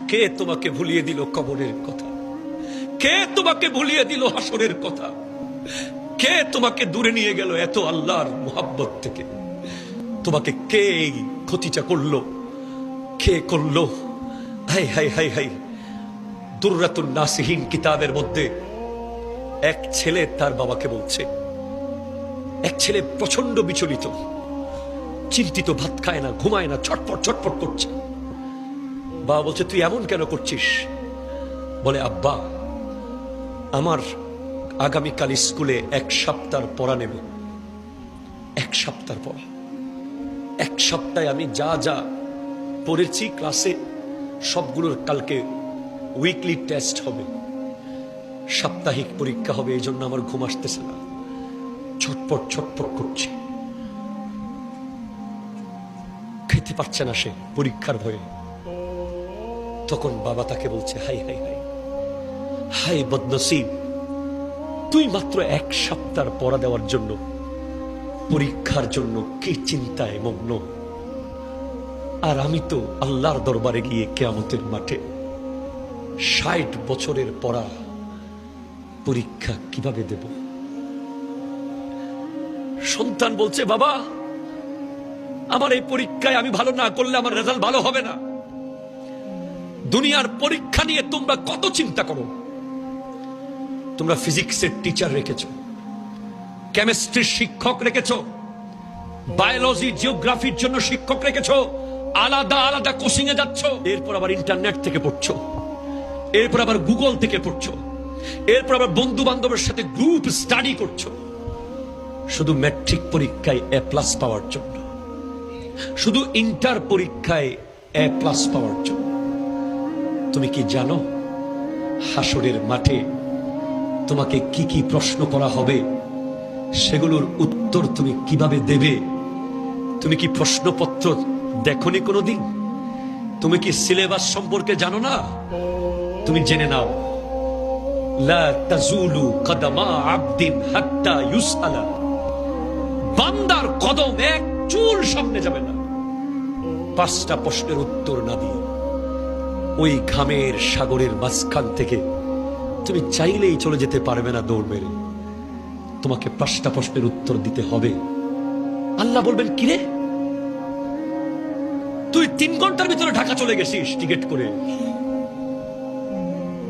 কে তোমাকে ভুলিয়ে দিল কবরের কথা? কে তোমাকে ভুলিয়ে দিল হাসরের কথা? কে তোমাকে দূরে নিয়ে গেল এত আল্লাহর মোহাব্বত থেকে? তোমাকে কে এই ক্ষতিটা করলো? কে করলো? হাই হাই হাই হাই। দুররাতুন নাসিহিন কিতাবের মধ্যে এক ছেলে তার বাবাকে বলছে, এক ছেলে প্রচন্ড বিচলিত, চিন্তিত, ভাত খায় না, ঘুমায় না, ছটপট ছটপট করছে। বাবা বলছে, তুই এমন কেন করছিস? বলে, আব্বা, আমার আগামীকাল স্কুলে 1 সপ্তাহ পড়া নেবে। 1 সপ্তাহ পড়া। 1 সপ্তাহে আমি যা যা পড়েছি ক্লাসে সবগুলোর কালকে উইকলি টেস্ট হবে, সাপ্তাহিক পরীক্ষা হবে। এই জন্য আমার ঘুম আসতেছে না, ছটপট ছটপট করছে, খেতে পারছে না সে পরীক্ষার ভয়ে। তখন বাবা তাকে বলছে, হাই হাই হাই হাই বদনসিব, তুই মাত্র 1 সপ্তাহ পড়া দেওয়ার জন্য, পরীক্ষার জন্য কি চিন্তায় মগ্ন, আর আমি তো আল্লাহর দরবারে গিয়ে কিয়ামতের মাঠে 60 বছরের পড়া পরীক্ষা কিভাবে দেব? সন্তান বলছে, বাবা, আমার এই পরীক্ষায় আমি ভালো না করলে আমার রেজাল্ট ভালো হবে না। দুনিয়ার পরীক্ষা নিয়ে তোমরা কত চিন্তা করো। তোমরা ফিজিক্সের টিচার রেখেছো, কেমিস্ট্রির শিক্ষক রেখেছো, বায়োলজি জিওগ্রাফির জন্য শিক্ষক রেখেছো, আলাদা আলাদা কোচিং এ যাচ্ছ, এরপর আবার ইন্টারনেট থেকে পড়ছো, এরপর আবার গুগল থেকে পড়ছো, এরপর আবার বন্ধু বান্ধবের সাথে গ্রুপ স্টাডি করছো, শুধু ম্যাট্রিক পরীক্ষায় A+ পাওয়ার জন্য, শুধু ইন্টার পরীক্ষায় A+ পাওয়ার জন্য। তুমি কি জানো হাসরের মাঠে তোমাকে কি কি প্রশ্ন করা হবে, সেগুলোর উত্তর তুমি কিভাবে দেবে? তুমি কি প্রশ্নপত্র দেখোনি কোনোদিন? তুমি কি সিলেবাস সম্পর্কে জানো না? তুমি জেনে নাও, লা তাজুলু কদমা আবদিন হাত্তা ইউসআলা, বান্দার কদম এক চুল সামনে যাবে না 5টা প্রশ্নের উত্তর না দিয়ে। ওই ঘামের সাগরের মাঝখান থেকে তুমি চাইলেই চলে যেতে পারবে না দৌড় মেরে, তোমাকে 5টা প্রশ্নের উত্তর দিতে হবে। আল্লাহ বলবেন, কিরে, তুই 3 ঘন্টার ভিতরে ঢাকা চলে গেছিস টিকিট করে,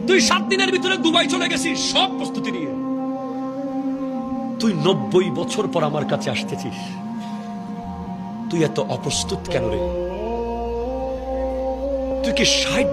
তুই 7 দিনের ভিতরে দুবাই চলে গেছিস সব প্রস্তুতি নিয়ে, তুই 90 বছর পর আমার কাছে আসতেছিস, তুই এত অপ্রস্তুত কেন রে? তুই কি 60